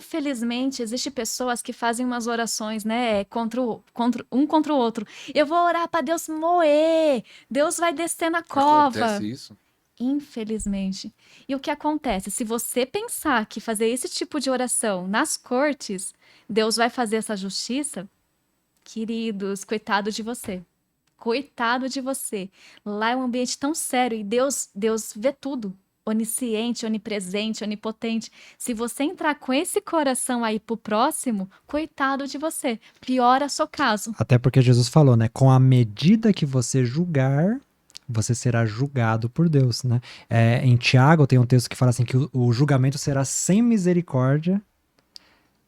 infelizmente, existem pessoas que fazem umas orações, né, contra o outro. Eu vou orar para Deus moer, Deus vai descer na Acontece cova. isso? Infelizmente. E o que acontece? Se você pensar que fazer esse tipo de oração nas cortes, Deus vai fazer essa justiça, queridos, coitado de você. Coitado de você. Lá é um ambiente tão sério e Deus vê tudo. Onisciente, onipresente, onipotente. Se você entrar com esse coração aí pro próximo, coitado de você. Piora seu caso. Até porque Jesus falou, né? Com a medida que você julgar, você será julgado por Deus, né? Em Tiago tem um texto que fala assim que o julgamento será sem misericórdia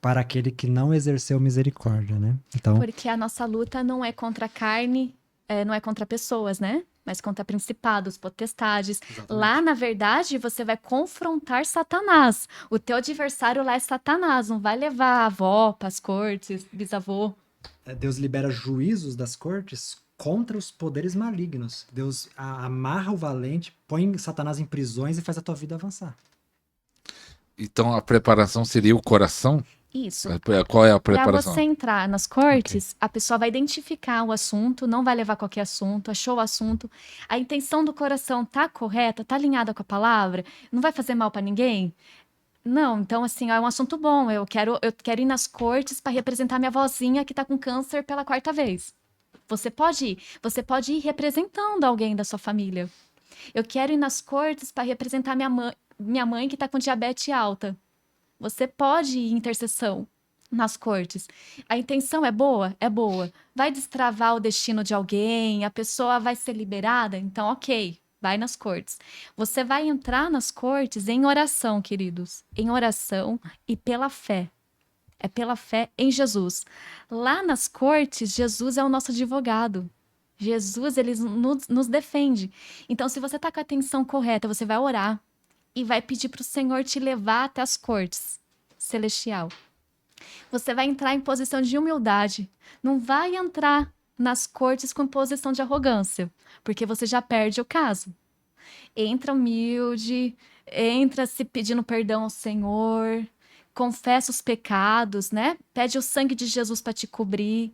para aquele que não exerceu misericórdia, né? Então, Porque a nossa luta não é contra a carne, não é contra pessoas, né? Mas contra principados, potestades. Lá, na verdade, você vai confrontar Satanás. O teu adversário lá é Satanás. Não vai levar a avó para as cortes, bisavô. Deus libera juízos das cortes contra os poderes malignos. Deus amarra o valente, põe Satanás em prisões e faz a tua vida avançar. Então a preparação seria o coração? Isso. Qual é a Para você preparação? entrar nas cortes, a pessoa vai identificar o assunto, não vai levar qualquer assunto, achou o assunto. A intenção do coração tá correta, tá alinhada com a palavra, não vai fazer mal para ninguém? Não, então assim, é um assunto bom. Eu quero ir nas cortes para representar minha vozinha que tá com câncer pela quarta vez. Você pode ir representando alguém da sua família. Eu quero ir nas cortes para representar minha mãe que tá com diabetes alta. Você pode ir em intercessão nas cortes. A intenção é boa? É boa. Vai destravar o destino de alguém? A pessoa vai ser liberada? Então, ok, vai nas cortes. Você vai entrar nas cortes em oração, queridos. Em oração e pela fé. É pela fé em Jesus. Lá nas cortes, Jesus é o nosso advogado. Jesus, ele nos defende. Então, se você está com a atenção correta, você vai orar e vai pedir para o Senhor te levar até as cortes celestial. Você vai entrar em posição de humildade. Não vai entrar nas cortes com posição de arrogância, porque você já perde o caso. Entra humilde, entra se pedindo perdão ao Senhor, confessa os pecados, né? Pede o sangue de Jesus para te cobrir.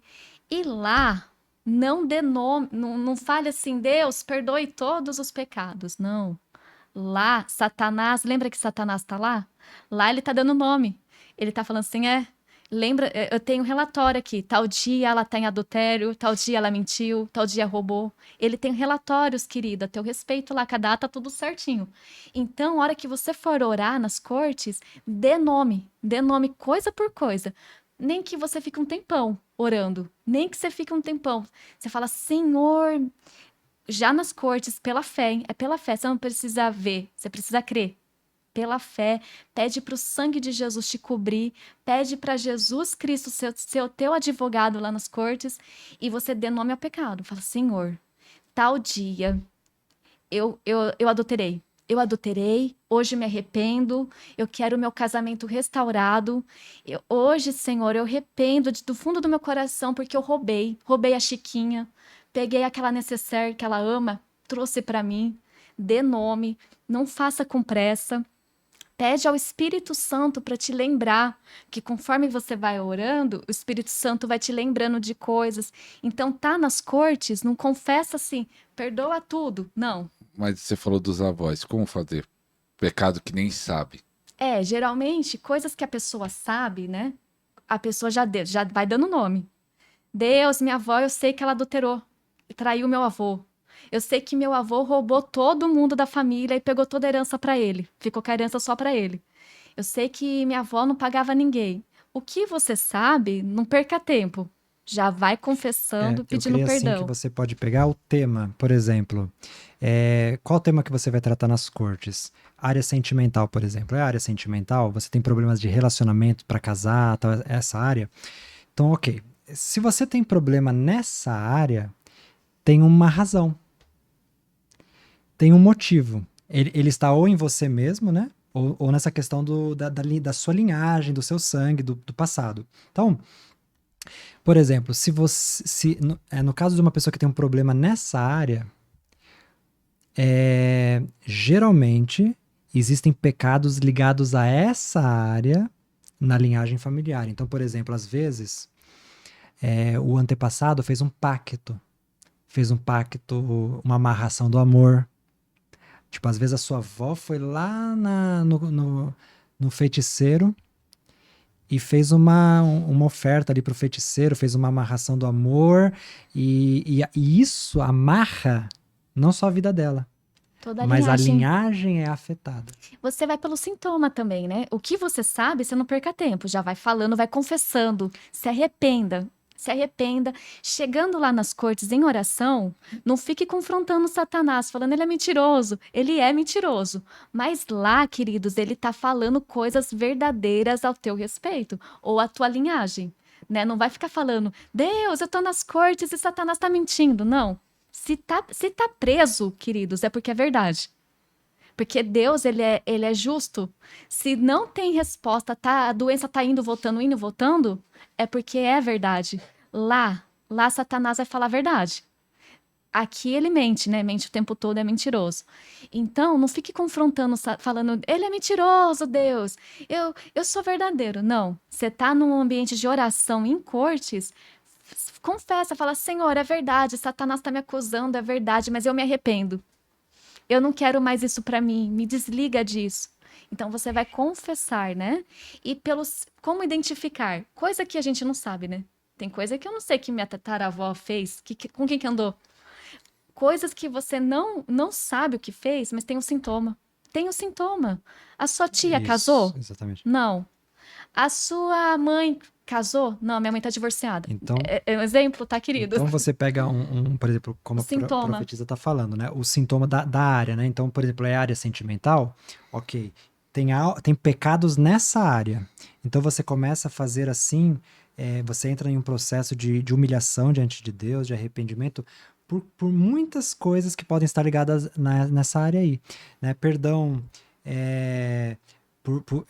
E lá, não dê nome, não fale assim, Deus, perdoe todos os pecados. Não. Lá, Satanás, lembra que Satanás está lá? Lá ele está dando nome. Ele está falando assim, lembra, eu tenho um relatório aqui, tal dia ela está em adultério, tal dia ela mentiu, tal dia roubou. Ele tem relatórios, querida, a teu respeito lá, com a data, tudo certinho. Então, a hora que você for orar nas cortes, dê nome coisa por coisa. Nem que você fique um tempão orando, nem que você fique um tempão. Você fala, Senhor, já nas cortes, pela fé, hein? É pela fé, você não precisa ver, você precisa crer. Pela fé, pede para o sangue de Jesus te cobrir, pede para Jesus Cristo ser o teu advogado lá nas cortes e você dê nome ao pecado. Fala, Senhor, tal dia eu adulterei. Eu adulterei, hoje me arrependo, eu quero o meu casamento restaurado. Hoje, Senhor, eu arrependo do fundo do meu coração porque eu roubei a Chiquinha, peguei aquela necessaire que ela ama, trouxe para mim, dê nome, não faça com pressa. Pede ao Espírito Santo para te lembrar que conforme você vai orando, o Espírito Santo vai te lembrando de coisas. Então tá nas cortes, não confessa assim, perdoa tudo. Não. Mas você falou dos avós. Como fazer? Pecado que nem sabe. Geralmente coisas que a pessoa sabe, né? A pessoa já vai dando nome. Deus, minha avó, eu sei que ela adulterou, traiu meu avô. Eu sei que meu avô roubou todo mundo da família e pegou toda a herança para ele. Ficou com a herança só para ele. Eu sei que minha avó não pagava ninguém. O que você sabe, não perca tempo. Já vai confessando, Eu pedindo creio assim que perdão. você pode pegar o tema, por exemplo. Qual o tema que você vai tratar nas cortes? Área sentimental, por exemplo. É área sentimental? Você tem problemas de relacionamento para casar, tal, essa área? Então, ok. Se você tem problema nessa área, tem uma razão. Tem um motivo. Ele está ou em você mesmo, né? Ou nessa questão da sua linhagem, do seu sangue, do passado. Então, por exemplo, se você. No caso de uma pessoa que tem um problema nessa área, geralmente existem pecados ligados a essa área na linhagem familiar. Então, por exemplo, às vezes, o antepassado fez um pacto, uma amarração do amor. Tipo, às vezes a sua avó foi lá no feiticeiro e fez uma oferta ali pro feiticeiro, fez uma amarração do amor, e isso amarra não só a vida dela, Toda a mas a linhagem. linhagem é afetada. Você vai pelo sintoma também, né? O que você sabe, você não perca tempo. Já vai falando, vai confessando. Se arrependa. Se arrependa. Chegando lá nas cortes em oração, não fique confrontando Satanás, falando ele é mentiroso. Ele é mentiroso. Mas lá, queridos, ele tá falando coisas verdadeiras ao teu respeito. Ou à tua linhagem. Né? Não vai ficar falando, Deus, eu tô nas cortes e Satanás tá mentindo. Não. Se tá preso, queridos, é porque é verdade. Porque Deus, ele é justo. Se não tem resposta, a doença tá indo, voltando, é porque é verdade. Lá Satanás vai falar a verdade. Aqui ele mente, né? Mente o tempo todo, é mentiroso. Então, não fique confrontando, falando, ele é mentiroso, Deus. Eu sou verdadeiro. Não. Você tá num ambiente de oração em cortes, confessa, fala, Senhor, é verdade, Satanás tá me acusando, é verdade, mas eu me arrependo. Eu não quero mais isso para mim, me desliga disso. Então você vai confessar, né? E como identificar? Coisa que a gente não sabe, né? Tem coisa que eu não sei que minha tataravó fez, com quem que andou. Coisas que você não sabe o que fez, mas tem um sintoma. Tem um sintoma. A sua tia Isso, casou? exatamente. Não. A sua mãe casou? Não, minha mãe tá divorciada. Então, É um exemplo, tá, querido? então você pega por exemplo, como O sintoma. a profetisa está falando, né? O sintoma da área, né? Então, por exemplo, é área sentimental, ok. Tem pecados nessa área. Então você começa a fazer assim, você entra em um processo de humilhação diante de Deus, de arrependimento, por muitas coisas que podem estar ligadas nessa área aí, né? Perdão,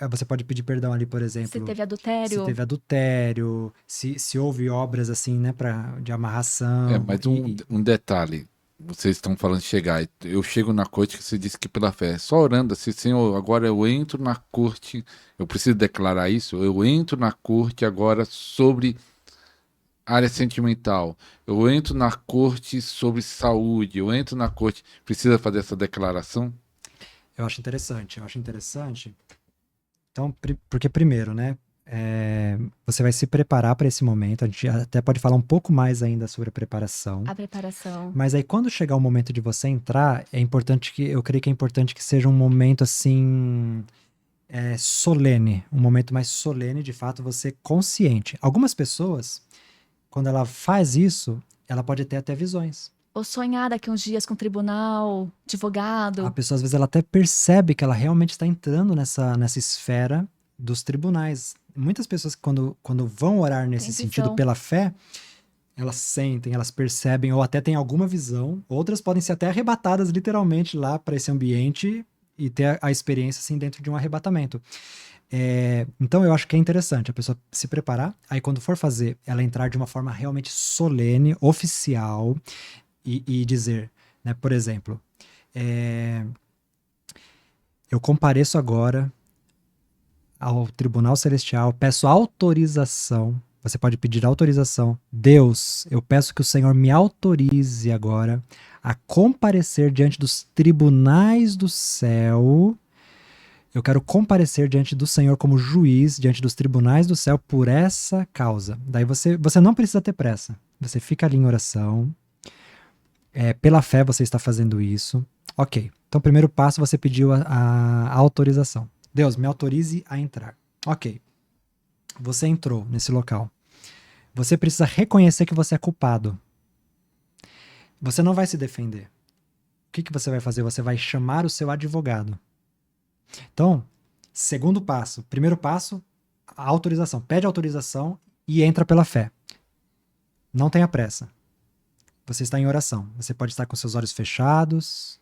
você pode pedir perdão ali, por exemplo. Se teve adultério. Se teve adultério, se houve obras assim, né, de amarração. Mas um detalhe, vocês estão falando de chegar, eu chego na corte que você disse que pela fé, só orando assim, Senhor, agora eu entro na corte, eu preciso declarar isso, eu entro na corte agora sobre área sentimental, eu entro na corte sobre saúde, eu entro na corte, precisa fazer essa declaração? Eu acho interessante. Então, porque primeiro, né, você vai se preparar para esse momento. A gente até pode falar um pouco mais ainda sobre a preparação. A preparação. Mas aí, quando chegar o momento de você entrar, eu creio que é importante que seja um momento assim solene, um momento mais solene, de fato, você consciente. Algumas pessoas, quando ela faz isso, ela pode ter até visões. Ou sonhar daqui uns dias com tribunal, advogado. A pessoa, às vezes, ela até percebe que ela realmente está entrando nessa esfera dos tribunais. Muitas pessoas, quando vão orar nesse sentido pela fé, elas sentem, elas percebem, ou até têm alguma visão. Outras podem ser até arrebatadas, literalmente, lá para esse ambiente e ter a experiência, assim, dentro de um arrebatamento. Então, eu acho que é interessante a pessoa se preparar. Aí, quando for fazer, ela entrar de uma forma realmente solene, oficial, e dizer, né, por exemplo, eu compareço agora ao Tribunal Celestial, peço autorização. Você pode pedir autorização. Deus, eu peço que o Senhor me autorize agora a comparecer diante dos tribunais do céu. Eu quero comparecer diante do Senhor como juiz, diante dos tribunais do céu por essa causa. Daí você não precisa ter pressa. Você fica ali em oração. Pela fé você está fazendo isso. Ok. Então, o primeiro passo, você pediu a autorização. Deus, me autorize a entrar. Ok. Você entrou nesse local. Você precisa reconhecer que você é culpado. Você não vai se defender. O que você vai fazer? Você vai chamar o seu advogado. Então, segundo passo. Primeiro passo, a autorização. Pede autorização e entra pela fé. Não tenha pressa. Você está em oração. Você pode estar com seus olhos fechados.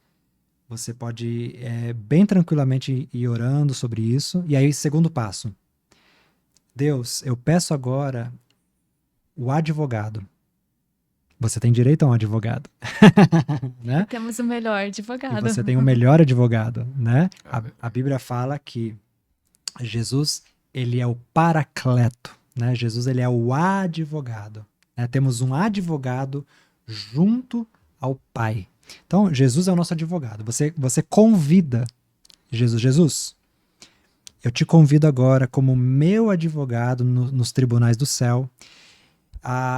Você pode bem tranquilamente ir orando sobre isso. E aí, segundo passo. Deus, eu peço agora o advogado. Você tem direito a um advogado. Né? Temos o melhor advogado. E você tem o melhor advogado, né? A Bíblia fala que Jesus ele é o paracleto, né? Jesus, ele é o advogado, né? Temos um advogado junto ao Pai. Então, Jesus é o nosso advogado. Você convida Jesus, eu te convido agora como meu advogado nos tribunais do céu.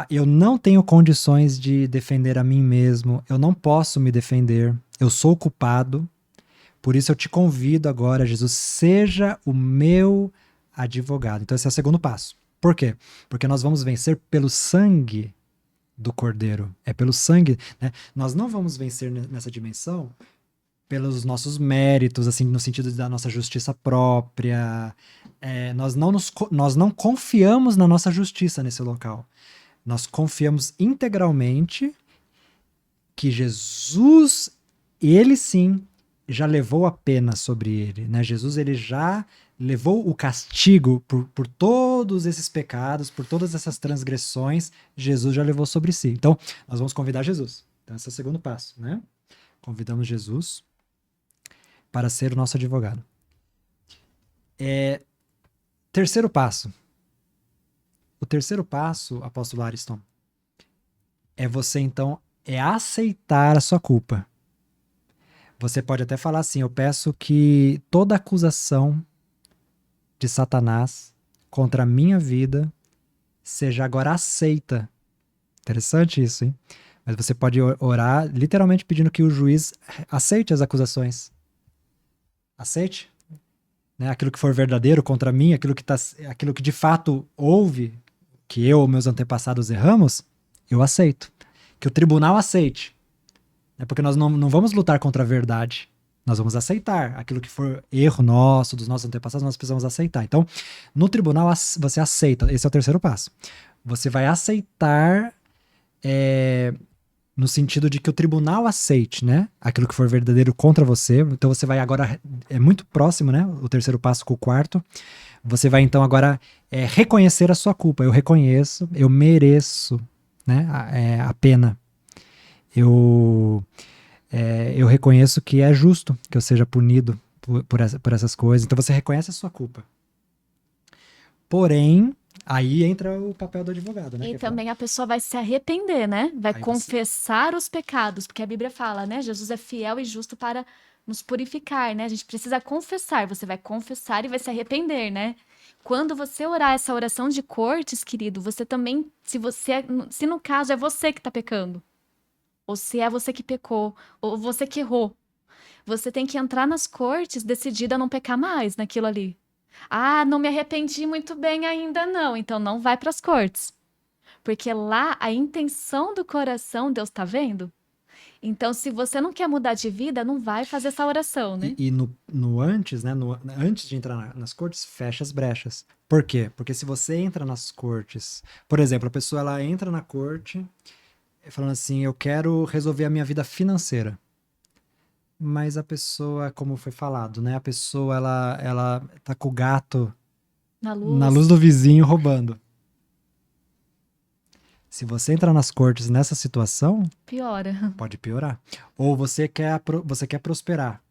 Eu não tenho condições de defender a mim mesmo, eu não posso me defender, eu sou culpado, por isso eu te convido agora, Jesus, seja o meu advogado. Então esse é o segundo passo. Por quê? Porque nós vamos vencer pelo sangue do Cordeiro, é pelo sangue, né? Nós não vamos vencer nessa dimensão pelos nossos méritos, assim, no sentido da nossa justiça própria. Nós não confiamos na nossa justiça nesse local. Nós confiamos integralmente que Jesus, ele sim, já levou a pena sobre ele, né? Jesus, ele já levou o castigo por todos esses pecados, por todas essas transgressões, Jesus já levou sobre si. Então, nós vamos convidar Jesus. Então, esse é o segundo passo, né? Convidamos Jesus para ser o nosso advogado. Terceiro passo. O terceiro passo, apóstolo Ariston, é você, então, aceitar a sua culpa. Você pode até falar assim, eu peço que toda acusação de Satanás contra a minha vida seja agora aceita. Interessante isso, hein? Mas você pode orar literalmente pedindo que o juiz aceite as acusações. Aceite. Né? Aquilo que for verdadeiro contra mim, aquilo que de fato houve, que eu ou meus antepassados erramos, eu aceito. Que o tribunal aceite. É porque nós não vamos lutar contra a verdade. Nós vamos aceitar. Aquilo que for erro nosso, dos nossos antepassados, nós precisamos aceitar. Então, no tribunal, você aceita. Esse é o terceiro passo. Você vai aceitar no sentido de que o tribunal aceite, né? Aquilo que for verdadeiro contra você. Então, você vai agora... É muito próximo, né? O terceiro passo com o quarto. Você vai, então, agora reconhecer a sua culpa. Eu reconheço, eu mereço, né? A pena. Eu reconheço que é justo que eu seja punido por essas coisas. Então você reconhece a sua culpa. Porém, aí entra o papel do advogado, né? E também a pessoa vai se arrepender, né? Vai Aí confessar os pecados, porque a Bíblia fala, né? Jesus é fiel e justo para nos purificar, né? A gente precisa confessar. Você vai confessar e vai se arrepender, né? Quando você orar essa oração de cortes, querido, você também, se no caso é você que está pecando, ou se é você que pecou, ou você que errou, você tem que entrar nas cortes decidida a não pecar mais naquilo ali. Ah, não me arrependi muito bem ainda não, então não vai para as cortes. Porque lá a intenção do coração Deus está vendo. Então, se você não quer mudar de vida, não vai fazer essa oração, né? E no antes, né? Antes de entrar nas cortes, fecha as brechas. Por quê? Porque se você entra nas cortes, por exemplo, a pessoa ela entra na corte falando assim, eu quero resolver a minha vida financeira. Mas a pessoa, como foi falado, né? A pessoa, ela tá com o gato Na na luz do vizinho roubando. Se você entrar nas cortes nessa situação, piora. pode piorar. Ou você quer prosperar,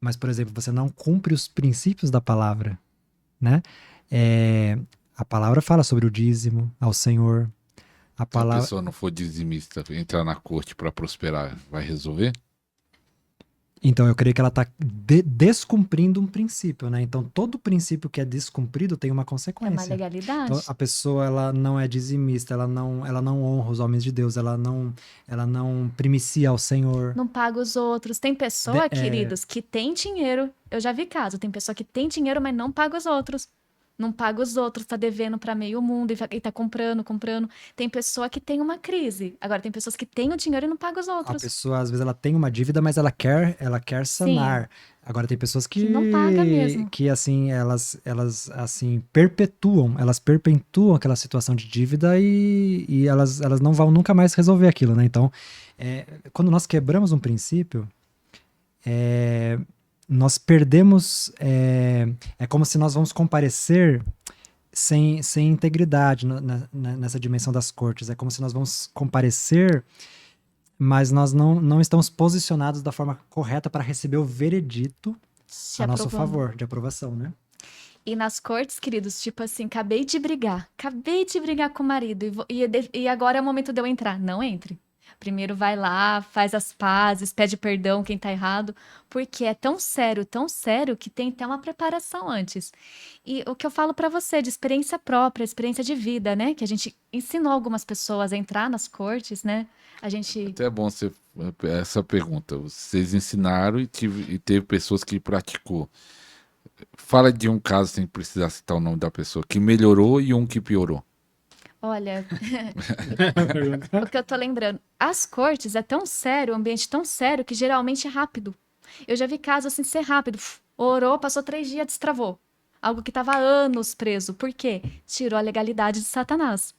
mas, por exemplo, você não cumpre os princípios da palavra, né? A palavra fala sobre o dízimo ao Senhor. Se a pessoa não for dizimista, entrar na corte para prosperar, vai resolver? Então, eu creio que ela está descumprindo um princípio, né? Então, todo princípio que é descumprido tem uma consequência. É uma legalidade. Então, a pessoa, ela não é dizimista, ela não honra os homens de Deus, ela não primicia ao Senhor. Não paga os outros. Tem pessoa, queridos, que tem dinheiro. Eu já vi caso. Tem pessoa que tem dinheiro, mas não paga os outros. Não paga os outros, tá devendo para meio mundo e tá comprando. Tem pessoa que tem uma crise. Agora, tem pessoas que têm o dinheiro e não pagam os outros. A pessoa, às vezes, ela tem uma dívida, mas ela quer sanar. Sim. Agora, tem pessoas que não paga mesmo. Que, assim, elas assim, perpetuam aquela situação de dívida e elas não vão nunca mais resolver aquilo, né? Então, quando nós quebramos um princípio, nós perdemos, é como se nós vamos comparecer sem integridade nessa dimensão das cortes, é como se nós vamos comparecer, mas nós não estamos posicionados da forma correta para receber o veredito a nosso favor, de aprovação, né? E nas cortes, queridos, tipo assim, acabei de brigar com o marido e agora é o momento de eu entrar. Não entre. Primeiro vai lá, faz as pazes, pede perdão quem tá errado, porque é tão sério que tem até uma preparação antes. E o que eu falo pra você de experiência própria, experiência de vida, né? Que a gente ensinou algumas pessoas a entrar nas cortes, né? A gente Até é bom você, essa pergunta. Vocês ensinaram e teve pessoas que praticou. Fala de um caso, sem precisar citar o nome da pessoa, que melhorou e um que piorou. Olha, o que eu tô lembrando, as cortes é tão sério, um ambiente tão sério que geralmente é rápido. Eu já vi casos assim ser rápido. Orou, passou 3 dias, destravou. Algo que estava há anos preso. Por quê? Tirou a legalidade de Satanás.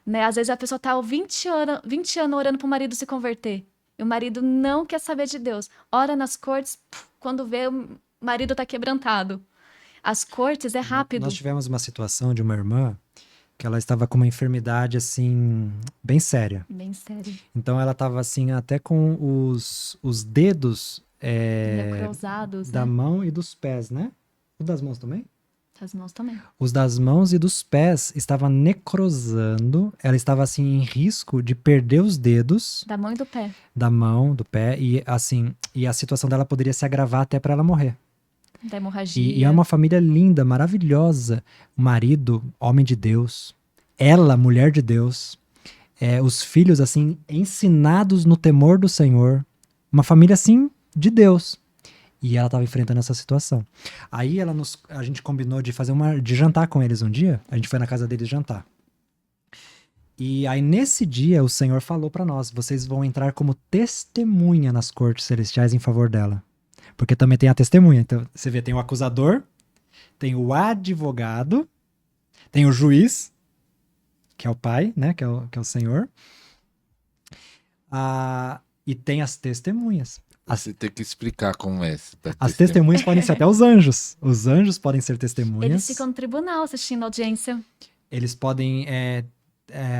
Né? Às vezes a pessoa tá há 20 anos orando pro marido se converter. E o marido não quer saber de Deus. Ora nas cortes, quando vê, o marido tá quebrantado. As cortes é rápido. Nós tivemos uma situação de uma irmã que ela estava com uma enfermidade, assim, bem séria. Bem sério. Então ela estava, assim, até com os dedos Necrosados, da né? mão e dos pés, né? O das mãos também? As mãos também. Os das mãos e dos pés estavam necrosando. Ela estava, assim, em risco de perder os dedos Da mão e do pé. da mão, do pé. E, assim, e a situação dela poderia se agravar até para ela morrer. Da hemorragia. E é uma família linda, maravilhosa. O marido, homem de Deus. Ela, mulher de Deus. Os filhos, assim, ensinados no temor do Senhor. Uma família, assim, de Deus. E ela estava enfrentando essa situação. Aí a gente combinou de de jantar com eles um dia. A gente foi na casa deles jantar. E aí, nesse dia, o Senhor falou para nós: vocês vão entrar como testemunha nas cortes celestiais em favor dela. Porque também tem a testemunha. Então, você vê, tem o acusador, tem o advogado, tem o juiz, que é o pai, né? Que é o Senhor. E tem as testemunhas. Você tem que explicar como é. As testemunhas podem ser até os anjos. Os anjos podem ser testemunhas. Eles ficam no tribunal assistindo a audiência. Eles podem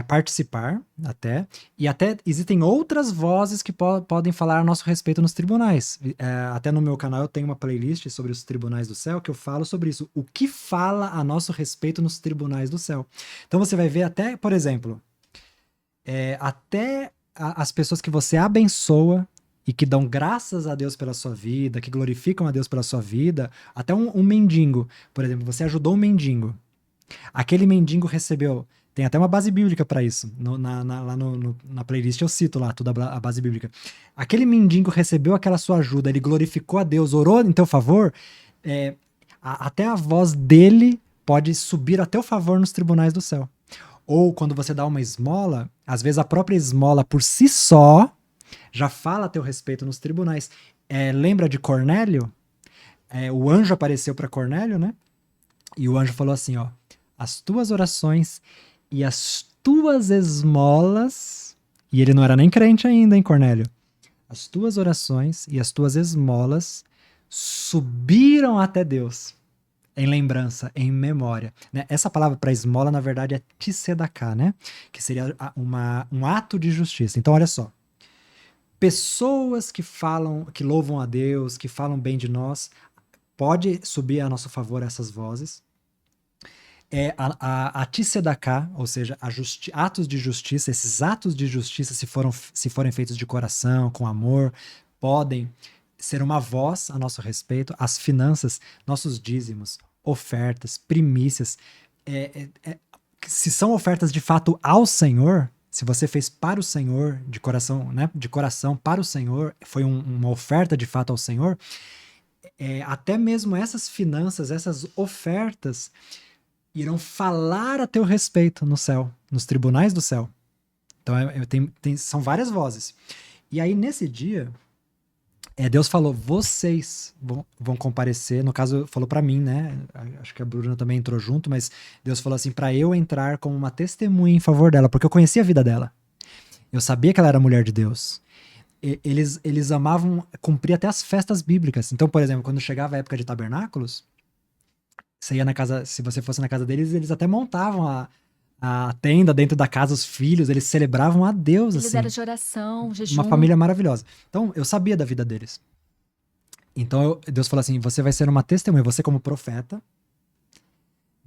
participar até. E até existem outras vozes que podem falar a nosso respeito nos tribunais. Até no meu canal eu tenho uma playlist sobre os tribunais do céu que eu falo sobre isso. O que fala a nosso respeito nos tribunais do céu. Então você vai ver até, por exemplo, até as pessoas que você abençoa e que dão graças a Deus pela sua vida, que glorificam a Deus pela sua vida, até um mendigo, por exemplo, você ajudou um mendigo. Aquele mendigo recebeu, tem até uma base bíblica para isso, lá na playlist eu cito lá toda a base bíblica. Aquele mendigo recebeu aquela sua ajuda, ele glorificou a Deus, orou em teu favor, até a voz dele pode subir a teu favor nos tribunais do céu. Ou quando você dá uma esmola, às vezes a própria esmola por si só já fala a teu respeito nos tribunais. Lembra de Cornélio? O anjo apareceu para Cornélio, né? E o anjo falou assim, ó: as tuas orações e as tuas esmolas... E ele não era nem crente ainda, hein, Cornélio? As tuas orações e as tuas esmolas subiram até Deus. Em lembrança, em memória. Né? Essa palavra para esmola, na verdade, é tzedaká, né? Que seria um ato de justiça. Então, olha só. Pessoas que louvam a Deus, que falam bem de nós, pode subir a nosso favor essas vozes. A tzedaká, ou seja, atos de justiça, esses atos de justiça, se forem feitos de coração, com amor, podem ser uma voz a nosso respeito. As finanças, nossos dízimos, ofertas, primícias, se são ofertas de fato ao Senhor, se você fez para o Senhor, de coração, né, de coração para o Senhor, foi uma oferta de fato ao Senhor, até mesmo essas finanças, essas ofertas, irão falar a teu respeito no céu, nos tribunais do céu. Então, são várias vozes. E aí, nesse dia, Deus falou, vocês vão comparecer, no caso, falou para mim, né? Acho que a Bruna também entrou junto, mas Deus falou assim, para eu entrar como uma testemunha em favor dela, porque eu conhecia a vida dela. Eu sabia que ela era mulher de Deus. Eles amavam cumprir até as festas bíblicas. Então, por exemplo, quando chegava a época de tabernáculos, você ia na casa, se você fosse na casa deles, eles até montavam a tenda dentro da casa, os filhos, eles celebravam a Deus. Eles assim. eram de oração, jejum. Uma família maravilhosa. Então, eu sabia da vida deles. Então, Deus falou assim, você vai ser uma testemunha, você como profeta,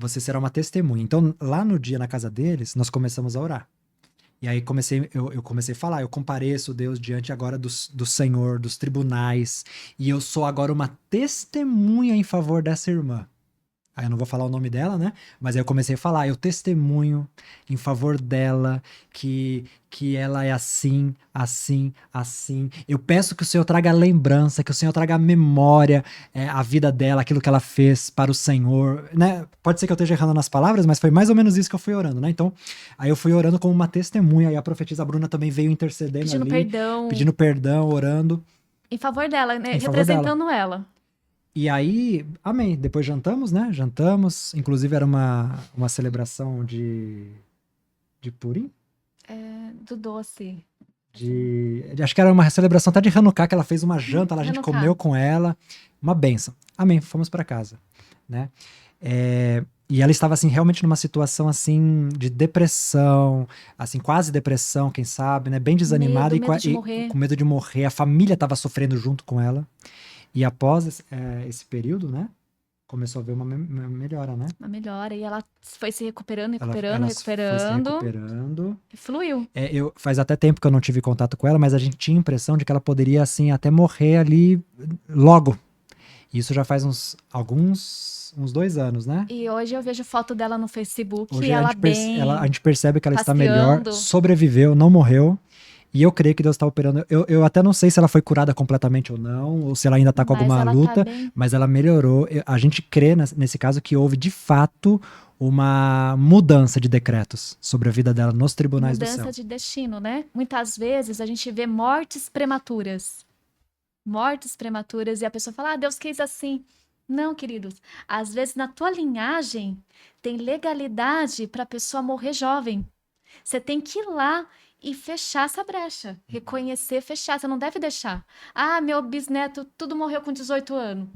você será uma testemunha. Então, lá no dia na casa deles, nós começamos a orar. E aí eu comecei a falar, eu compareço, Deus, diante agora do Senhor, dos tribunais, e eu sou agora uma testemunha em favor dessa irmã. Aí eu não vou falar o nome dela, né? Mas aí eu comecei a falar, eu testemunho em favor dela, que ela é assim, assim, assim. Eu peço que o Senhor traga lembrança, que o Senhor traga memória, a vida dela, aquilo que ela fez para o Senhor, né? Pode ser que eu esteja errando nas palavras, mas foi mais ou menos isso que eu fui orando, né? Então, aí eu fui orando como uma testemunha, e a profetisa Bruna também veio intercedendo Pedindo ali, perdão pedindo perdão, orando em favor dela, né? em favor dela. Representando ela. E aí, amém. Depois jantamos, né? Jantamos. Inclusive era uma celebração de Purim? Do doce. Acho que era uma celebração até de Hanukkah, que ela fez uma janta lá, a gente Hanukkah. comeu com ela. Uma bênção. Amém. Fomos para casa, né? E ela estava, assim, realmente numa situação, assim, de depressão, assim, quase depressão, quem sabe, né? Bem desanimada Medo de morrer. com medo de morrer. A família estava sofrendo junto com ela. E após esse período, né? Começou a ver uma melhora, né? Uma melhora. E ela foi se recuperando, Ela recuperando, foi se recuperando. recuperando. E fluiu. Faz até tempo que eu não tive contato com ela, mas a gente tinha a impressão de que ela poderia, assim, até morrer ali logo. Isso já faz uns 2 anos, né? E hoje eu vejo foto dela no Facebook, Hoje ela bem a gente percebe que ela está melhor, passeando. sobreviveu, não morreu. E eu creio que Deus está operando. Eu até não sei se ela foi curada completamente ou não, ou se ela ainda está com Mas alguma ela luta, tá bem. mas ela melhorou. A gente crê nesse caso que houve de fato uma mudança de decretos sobre a vida dela nos tribunais do céu. Mudança de destino, né? Muitas vezes a gente vê mortes prematuras. Mortes prematuras e a pessoa fala, Deus quis assim. Não, queridos. Às vezes na tua linhagem tem legalidade para a pessoa morrer jovem. Você tem que ir lá e fechar essa brecha. Reconhecer, fechar. Você não deve deixar. Meu bisneto tudo morreu com 18 anos.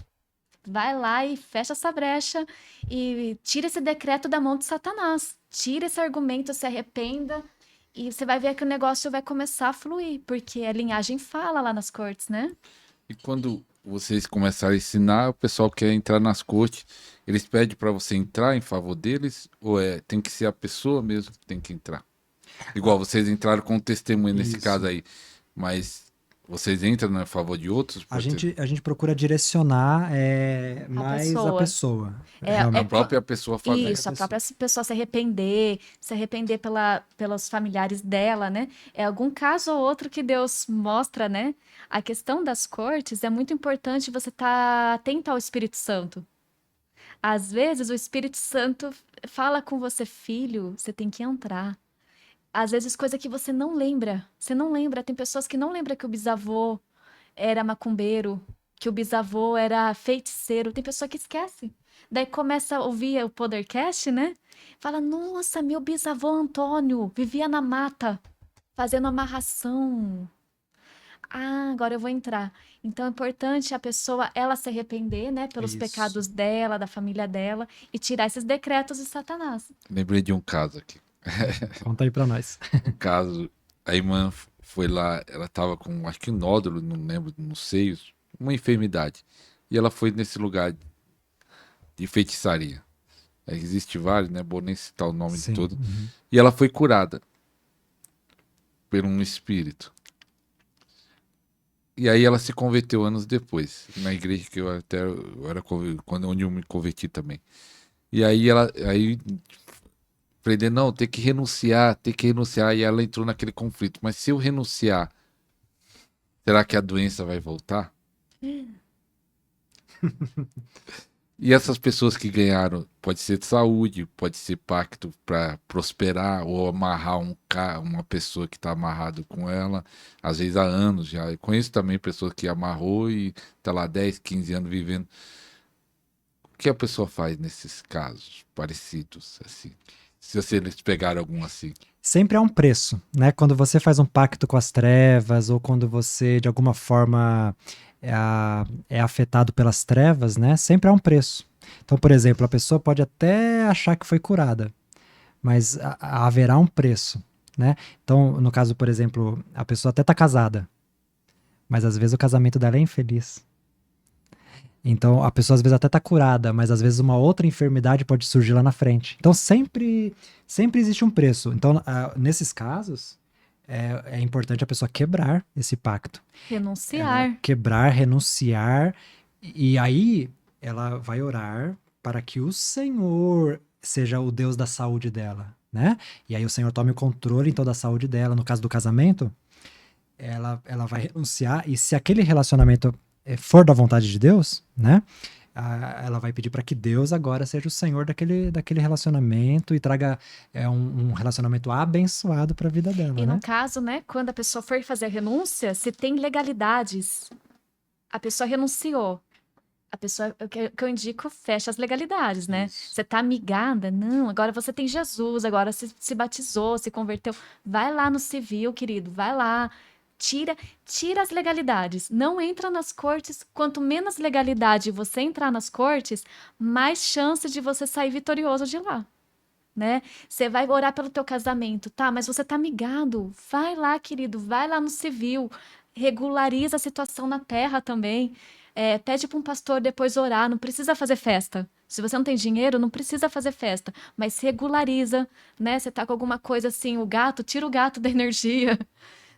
Vai lá e fecha essa brecha e tira esse decreto da mão de Satanás. Tira esse argumento, se arrependa e você vai ver que o negócio vai começar a fluir, porque a linhagem fala lá nas cortes, né? E quando vocês começarem a ensinar, o pessoal quer entrar nas cortes, eles pedem para você entrar em favor deles, ou tem que ser a pessoa mesmo que tem que entrar? Igual vocês entraram com testemunha nesse Isso. caso aí, mas vocês entram a favor de outros? A gente procura direcionar mais a pessoa. A própria pessoa fazer. Isso, a própria pessoa se arrepender pelos familiares dela, né? É algum caso ou outro que Deus mostra, né? A questão das cortes é muito importante você estar atento ao Espírito Santo. Às vezes o Espírito Santo fala com você, filho, você tem que entrar. Às vezes coisa que você não lembra. Você não lembra. Tem pessoas que não lembram que o bisavô era macumbeiro, que o bisavô era feiticeiro. Tem pessoa que esquece. Daí começa a ouvir o Podercast, né? Fala, nossa, meu bisavô Antônio vivia na mata, fazendo amarração. Agora eu vou entrar. Então é importante a pessoa, ela se arrepender, né? Pelos Isso. pecados dela, da família dela, e tirar esses decretos de Satanás. Lembrei de um caso aqui. Conta aí pra nós. Um caso, a irmã foi lá, ela tava com, acho que um nódulo, não lembro, nos seios, uma enfermidade. E ela foi nesse lugar de feitiçaria. Existe vários, né? Vou nem citar o nome Sim. de todo. Uhum. E ela foi curada por um espírito. E aí ela se converteu anos depois, na igreja que eu era onde eu me converti também. E aí falei, não, tem que renunciar, e ela entrou naquele conflito. Mas se eu renunciar, será que a doença vai voltar? E essas pessoas que ganharam, pode ser de saúde, pode ser pacto para prosperar, ou amarrar uma pessoa que está amarrado com ela, às vezes há anos já. Eu conheço também pessoas que amarrou e está lá 10, 15 anos vivendo. O que a pessoa faz nesses casos parecidos, assim? Se vocês pegaram algum assim. Sempre há um preço, né? Quando você faz um pacto com as trevas, ou quando você, de alguma forma, é afetado pelas trevas, né? Sempre há um preço. Então, por exemplo, a pessoa pode até achar que foi curada, mas haverá um preço, né? Então, no caso, por exemplo, a pessoa até está casada, mas às vezes o casamento dela é infeliz. Então, a pessoa às vezes até está curada, mas às vezes uma outra enfermidade pode surgir lá na frente. Então, sempre existe um preço. Então, nesses casos, é importante a pessoa quebrar esse pacto. Renunciar. Quebrar, renunciar, e aí ela vai orar para que o Senhor seja o Deus da saúde dela, né? E aí o Senhor tome o controle então da saúde dela. No caso do casamento, ela vai renunciar, e se aquele relacionamento for da vontade de Deus, né? Ela vai pedir para que Deus agora seja o Senhor daquele relacionamento e traga um relacionamento abençoado para a vida dela, E né? no caso, né, quando a pessoa for fazer a renúncia, se tem legalidades, a pessoa renunciou. A pessoa, o que eu indico, fecha as legalidades, né? Isso. Você tá amigada? Não, agora você tem Jesus, agora se batizou, se converteu. Vai lá no civil, querido, vai lá. Tira as legalidades. Não entra nas cortes. Quanto menos legalidade você entrar nas cortes, mais chance de você sair vitorioso de lá, né? Você vai orar pelo teu casamento, tá? Mas você tá amigado. Vai lá, querido, vai lá no civil. Regulariza a situação na terra também. Pede para um pastor depois orar. Não precisa fazer festa. Se você não tem dinheiro, não precisa fazer festa. Mas regulariza, né? Você tá com alguma coisa assim, o gato, tira o gato da energia.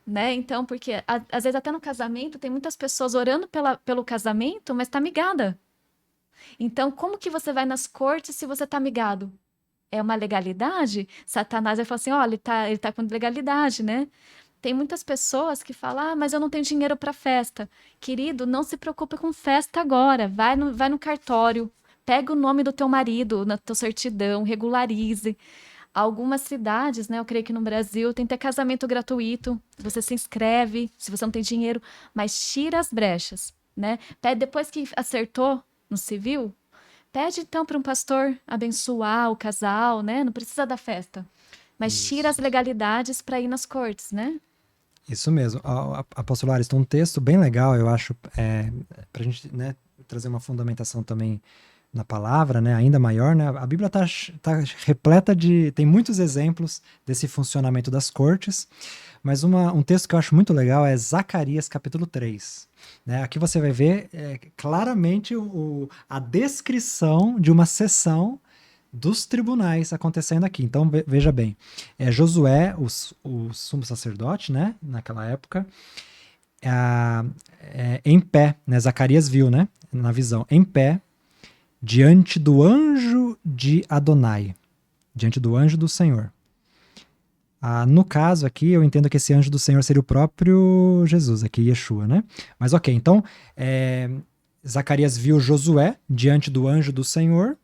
Né? Então, porque às vezes até no casamento tem muitas pessoas orando pelo casamento, mas tá amigada. Então, como que você vai nas cortes se você tá amigado? É uma legalidade? Satanás vai falar assim, olha, ele tá com legalidade, né? Tem muitas pessoas que falam, mas eu não tenho dinheiro para festa. Querido, não se preocupe com festa agora. Vai no cartório, pega o nome do teu marido na tua certidão, regularize. Algumas cidades, né, eu creio que no Brasil, tem até casamento gratuito. Você se inscreve, se você não tem dinheiro, mas tira as brechas, né? Depois que acertou no civil, pede então para um pastor abençoar o casal, né? Não precisa da festa. Mas tira as legalidades para ir nas cortes, né? Isso mesmo. Apóstolo Ares, tem um texto bem legal, eu acho, para a gente, né, trazer uma fundamentação também na palavra, né, ainda maior, né? A Bíblia tá repleta tem muitos exemplos desse funcionamento das cortes, mas um texto que eu acho muito legal é Zacarias capítulo 3. Né? Aqui você vai ver claramente a descrição de uma sessão dos tribunais acontecendo aqui. Então veja bem, Josué, o sumo sacerdote, né, naquela época, em pé, né, Zacarias viu, né, na visão, em pé, diante do anjo de Adonai, diante do anjo do Senhor. No caso aqui, eu entendo que esse anjo do Senhor seria o próprio Jesus, aqui Yeshua, né? Mas ok, então, Zacarias viu Josué diante do anjo do Senhor,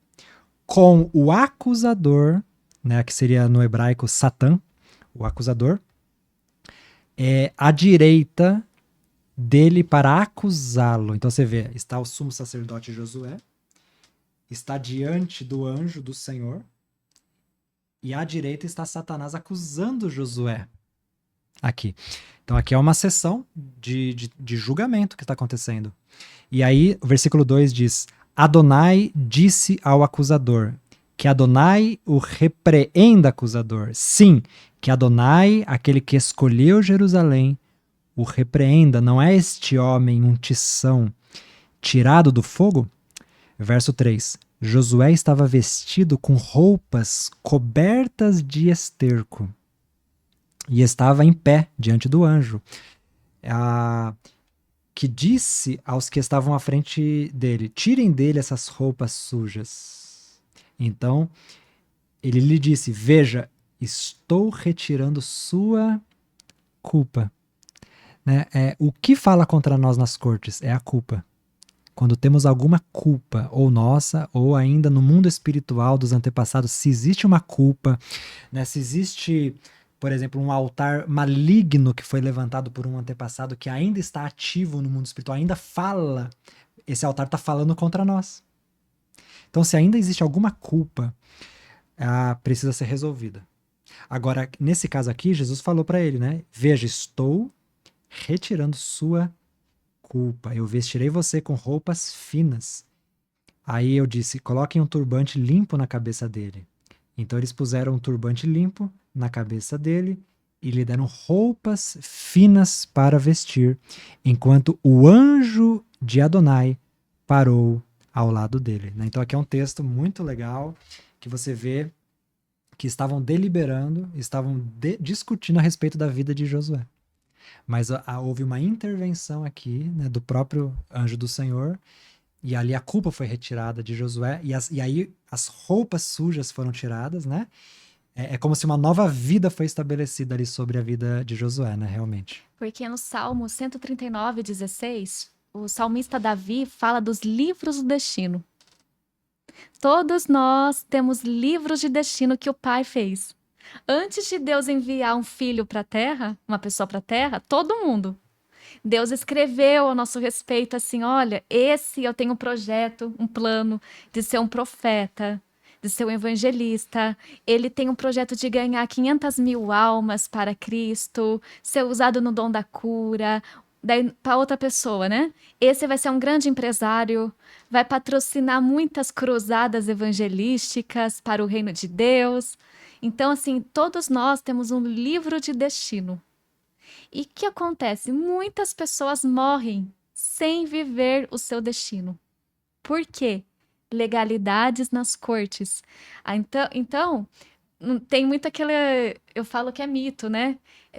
com o acusador, né, que seria no hebraico Satã, o acusador, à direita dele para acusá-lo. Então você vê, está o sumo sacerdote Josué, está diante do anjo do Senhor, e à direita está Satanás acusando Josué. Aqui. Então aqui é uma sessão de julgamento que está acontecendo. E aí o versículo 2 diz: Adonai disse ao acusador, que Adonai o repreenda, acusador. Sim, que Adonai, aquele que escolheu Jerusalém, o repreenda. Não é este homem um tição tirado do fogo? Verso 3. Josué estava vestido com roupas cobertas de esterco e estava em pé diante do anjo, que disse aos que estavam à frente dele: tirem dele essas roupas sujas. Então ele lhe disse: veja, estou retirando sua culpa. Né? O que fala contra nós nas cortes é a culpa. Quando temos alguma culpa, ou nossa, ou ainda no mundo espiritual dos antepassados, se existe uma culpa, né? Se existe, por exemplo, um altar maligno que foi levantado por um antepassado que ainda está ativo no mundo espiritual, ainda fala, esse altar está falando contra nós. Então, se ainda existe alguma culpa, precisa ser resolvida. Agora, nesse caso aqui, Jesus falou para ele, né? Veja, estou retirando sua culpa. Eu vestirei você com roupas finas. Aí eu disse: coloquem um turbante limpo na cabeça dele. Então eles puseram um turbante limpo na cabeça dele e lhe deram roupas finas para vestir, enquanto o anjo de Adonai parou ao lado dele, né? Então aqui é um texto muito legal que você vê que estavam deliberando, estavam discutindo a respeito da vida de Josué. Mas houve uma intervenção aqui, né, do próprio anjo do Senhor, e ali a culpa foi retirada de Josué, e aí as roupas sujas foram tiradas, né? É como se uma nova vida foi estabelecida ali sobre a vida de Josué, né, realmente. Porque no Salmo 139:16, o salmista Davi fala dos livros do destino. Todos nós temos livros de destino que o Pai fez. Antes de Deus enviar um filho para a terra, uma pessoa para a terra, todo mundo. Deus escreveu a nosso respeito assim: olha, esse eu tenho um projeto, um plano de ser um profeta, de ser um evangelista. Ele tem um projeto de ganhar 500.000 almas para Cristo, ser usado no dom da cura. Daí, para outra pessoa, né? Esse vai ser um grande empresário, vai patrocinar muitas cruzadas evangelísticas para o reino de Deus. Então, assim, todos nós temos um livro de destino. E o que acontece? Muitas pessoas morrem sem viver o seu destino. Por quê? Legalidades nas cortes. Então, tem muito aquele... Eu falo que é mito, né?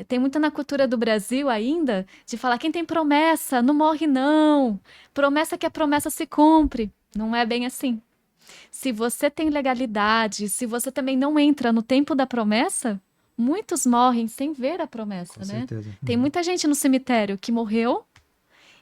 Tem muito na cultura do Brasil ainda de falar: quem tem promessa não morre não. Promessa que a promessa se cumpre. Não é bem assim. Se você tem legalidade, se você também não entra no tempo da promessa, muitos morrem sem ver a promessa, Com né? certeza. Tem muita gente no cemitério que morreu.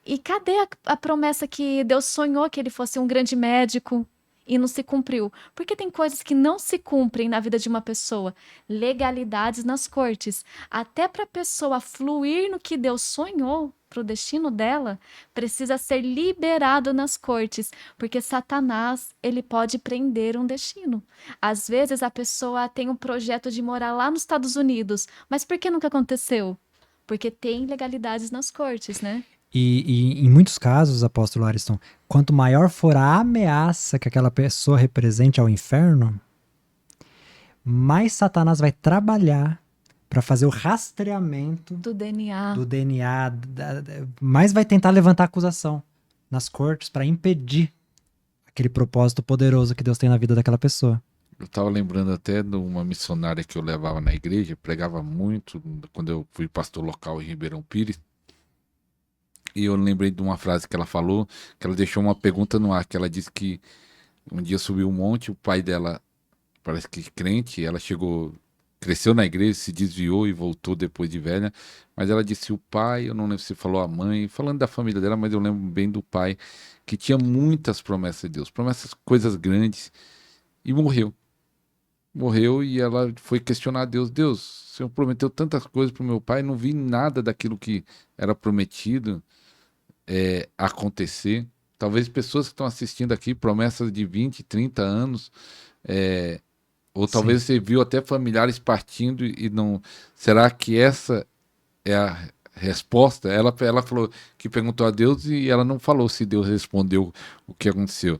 E cadê a promessa que Deus sonhou que ele fosse um grande médico e não se cumpriu? Porque tem coisas que não se cumprem na vida de uma pessoa. Legalidades nas cortes. Até para a pessoa fluir no que Deus sonhou para o destino dela, precisa ser liberado nas cortes. Porque Satanás, ele pode prender um destino. Às vezes a pessoa tem um projeto de morar lá nos Estados Unidos. Mas por que nunca aconteceu? Porque tem legalidades nas cortes, né? E em muitos casos, apóstolo Ariston, quanto maior for a ameaça que aquela pessoa represente ao inferno, mais Satanás vai trabalhar para fazer o rastreamento Do DNA. do DNA, mais vai tentar levantar acusação nas cortes para impedir aquele propósito poderoso que Deus tem na vida daquela pessoa. Eu estava lembrando até de uma missionária que eu levava na igreja, pregava muito quando eu fui pastor local em Ribeirão Pires. E eu lembrei de uma frase que ela falou, que ela deixou uma pergunta no ar, que ela disse que um dia subiu um monte, o pai dela, parece que crente, ela cresceu na igreja, se desviou e voltou depois de velha, mas ela disse o pai, eu não lembro se falou a mãe, falando da família dela, mas eu lembro bem do pai, que tinha muitas promessas de Deus, promessas, coisas grandes, e morreu. Morreu e ela foi questionar a Deus: Deus, o Senhor prometeu tantas coisas para o meu pai, não vi nada daquilo que era prometido acontecer. Talvez pessoas que estão assistindo aqui, promessas de 20, 30 anos, ou talvez Sim. você viu até familiares partindo e não... Será que essa é a resposta? Ela falou que perguntou a Deus e ela não falou se Deus respondeu o que aconteceu.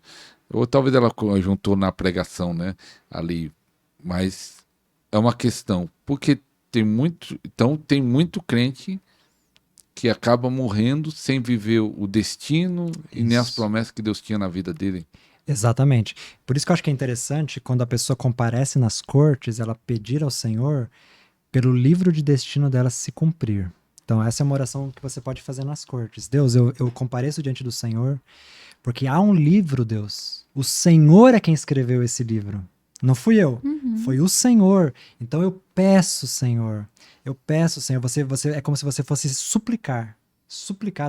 Ou talvez ela juntou na pregação, né, ali. Mas é uma questão, porque tem muito crente que acaba morrendo sem viver o destino e nem as Isso. promessas que Deus tinha na vida dele. Exatamente. Por isso que eu acho que é interessante quando a pessoa comparece nas cortes, ela pedir ao Senhor pelo livro de destino dela se cumprir. Então essa é uma oração que você pode fazer nas cortes. Deus, eu compareço diante do Senhor porque há um livro, Deus. O Senhor é quem escreveu esse livro. Não fui eu, foi o Senhor. Então eu peço, Senhor. Você é como se você fosse suplicar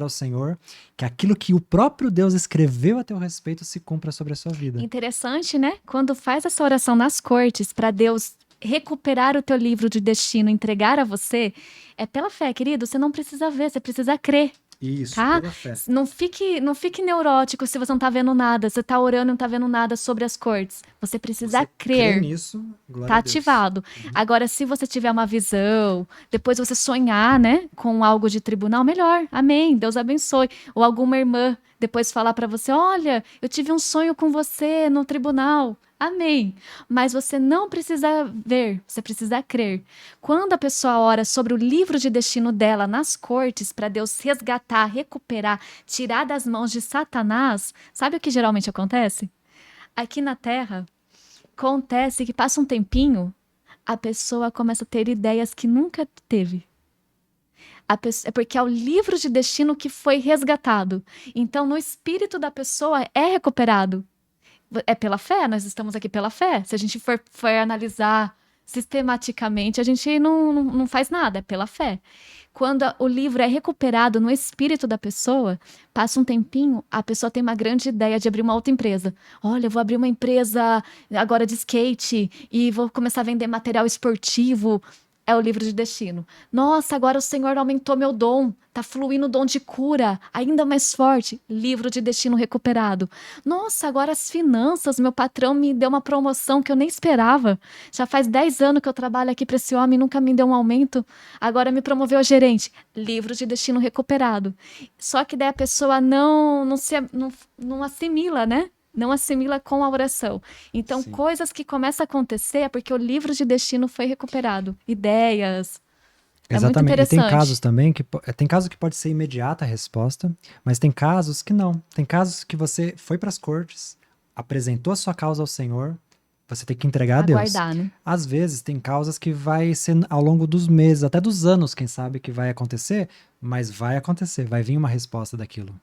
ao Senhor que aquilo que o próprio Deus escreveu a teu respeito se cumpra sobre a sua vida. Interessante, né? Quando faz essa oração nas cortes para Deus recuperar o teu livro de destino, entregar a você, é pela fé, querido. Você não precisa ver, você precisa crer. Isso, Tá? pela fé. Não fique neurótico se você não tá vendo nada. Você tá orando e não tá vendo nada sobre as cortes. Você precisa Você crer. crê nisso, glória Tá a Deus. ativado. Agora, se você tiver uma visão, depois você sonhar, né, com algo de tribunal, melhor. Amém. Deus abençoe. Ou alguma irmã depois falar para você, olha, eu tive um sonho com você no tribunal. Amém. Mas você não precisa ver, você precisa crer. Quando a pessoa ora sobre o livro de destino dela nas cortes, para Deus resgatar, recuperar, tirar das mãos de Satanás, sabe o que geralmente acontece? Aqui na Terra, acontece que passa um tempinho, a pessoa começa a ter ideias que nunca teve. É porque é o livro de destino que foi resgatado. Então, no espírito da pessoa é recuperado. É pela fé, nós estamos aqui pela fé. Se a gente for analisar sistematicamente, a gente não faz nada, é pela fé. Quando o livro é recuperado no espírito da pessoa, passa um tempinho, a pessoa tem uma grande ideia de abrir uma outra empresa. Olha, eu vou abrir uma empresa agora de skate e vou começar a vender material esportivo. É o livro de destino. Nossa, agora o Senhor aumentou meu dom. Tá fluindo o dom de cura, ainda mais forte. Livro de destino recuperado. Nossa, agora as finanças, meu patrão me deu uma promoção que eu nem esperava. Já faz 10 anos que eu trabalho aqui para esse homem, nunca me deu um aumento. Agora me promoveu a gerente. Livro de destino recuperado. Só que daí a pessoa não assimila, né? Não assimila com a oração. Então, Sim. coisas que começam a acontecer é porque o livro de destino foi recuperado. Ideias. É muito Exatamente. E tem interessante. casos também tem casos que pode ser imediata a resposta, mas tem casos que não. Tem casos que você foi para as cortes, apresentou a sua causa ao Senhor, você tem que entregar a Deus. Aguardar, né? Às vezes tem causas que vai ser ao longo dos meses, até dos anos, quem sabe, que vai acontecer, mas vai acontecer, vai vir uma resposta daquilo.